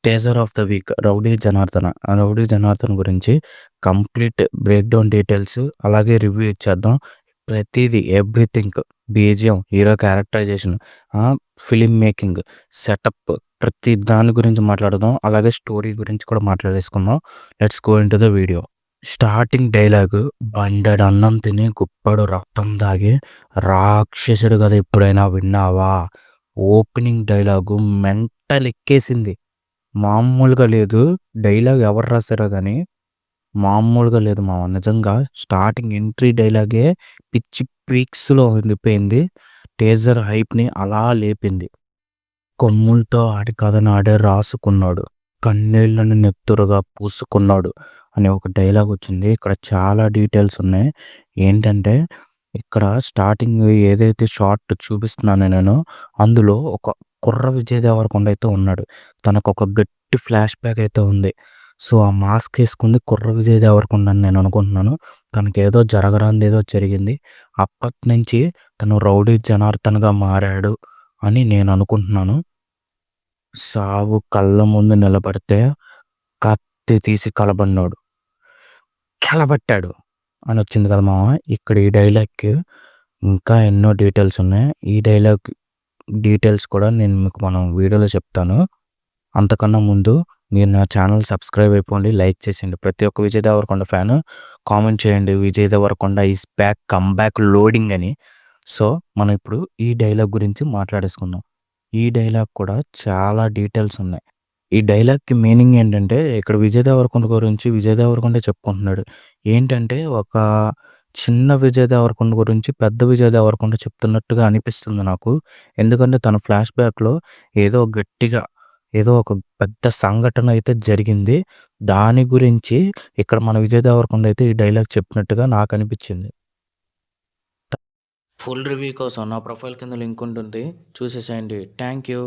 'Teaser of the week' 'rowdy Janardhana'. ఆ 'rowdy Janardhan' గురించి complete breakdown details అలాగే రివ్యూ ఇచ్చేద్దాం. ప్రతీది everything BGM, hero characterisation, film making, setup ప్రతి దాని గురించి మాట్లాడదాం. అలాగే స్టోరీ గురించి కూడా మాట్లాడేసుకుందాం. Let's go into the video. Starting dialogue "బండెడన్నం తిని గుప్పెడు రక్తం తాగి రాక్షసుడు గదా ఎప్పుడైనా విన్నావా?" ఓపెనింగ్ డైలాగు మెంటల్ ఎక్కేసింది. మామూలుగా లేదు. డైలాగ్ ఎవరు రాసారో గానీ మామూలుగా లేదు మామ. నిజంగా స్టార్టింగ్ ఎంట్రీ డైలాగే పిచ్చి పీక్స్‌లో ఉండిపోయింది. టీజర్ హైప్‌ని అలా లేపింది. "కొమ్ములతో ఆడి కథనాడే రాసుకున్నాడు. కన్నీళ్లను నెత్తురుగా పూసుకున్నాడు" అనే ఒక డైలాగ్ వచ్చింది. ఇక్కడ చాలా డీటెయిల్స్ ఉన్నాయి. ఏంటంటే ఇక్కడ స్టార్టింగ్ ఏదైతే షాట్ చూపిస్తున్నానో నేను, అందులో ఒక కుర్ర విజయ్ దేవరకొండ అయితే ఉన్నాడు. తనకొక గట్టి ఫ్లాష్ బ్యాక్ అయితే ఉంది. సో, ఆ మాస్క్ ఏసుకుంది కుర్ర విజయ్ దేవరకొండ అని నేను అనుకుంటున్నాను. తనకేదో జరగరానిదేదో జరిగింది. అప్పటినుంచి తను రౌడీ జనార్దన్‌గా మారాడు అని నేను అనుకుంటున్నాను. సావు కళ్ళ ముందు నిలబడితే కత్తి తీసి కలబడినోడు. కలబట్టాడు అనొచ్చింది కదా మామ! ఇక్కడ ఈ డైలాగ్‌కి ఇంకా ఎన్నో డీటెయిల్స్ ఉన్నాయి. ఈ డైలాగ్ డీటెయిల్స్ కూడా నేను మీకు మనం వీడియోలో చెప్తాను. అంతకన్నా ముందు మీరు నా ఛానల్ సబ్స్క్రైబ్ అయిపోండి. లైక్ చేసేయండి. ప్రతి ఒక్క విజయ్ దేవరకొండ ఫ్యాను కామెంట్ చేయండి. Vijay Devarakonda is back, come back loading అని. సో, మనం ఇప్పుడు ఈ డైలాగ్ గురించి మాట్లాడేసుకుందాం. ఈ డైలాగ్ కూడా చాలా డీటెయిల్స్ ఉన్నాయి. ఈ డైలాగ్‌కి మీనింగ్ ఏంటంటే, ఇక్కడ విజయ్ దేవరకొండ గురించి విజయ్ దేవరకొండే చెప్పుకుంటున్నాడు. ఏంటంటే, ఒక చిన్న విజయ్ దేవరకొండ గురించి పెద్ద విజయ్ దేవరకొండ చెప్తున్నట్టుగా అనిపిస్తుంది నాకు. ఎందుకంటే, తన ఫ్లాష్ బ్యాక్‌లో ఏదో గట్టిగా ఏదో ఒక పెద్ద సంఘటన అయితే జరిగింది. దాని గురించి ఇక్కడ మన విజయ్ దేవరకొండ అయితే ఈ డైలాగ్ చెప్పినట్టుగా నాకనిపిచ్చింది. ఫుల్ రివ్యూ కోసం నా ప్రొఫైల్ కింద లింక్ ఉంటుంది. చూసేసేయండి. Thank you.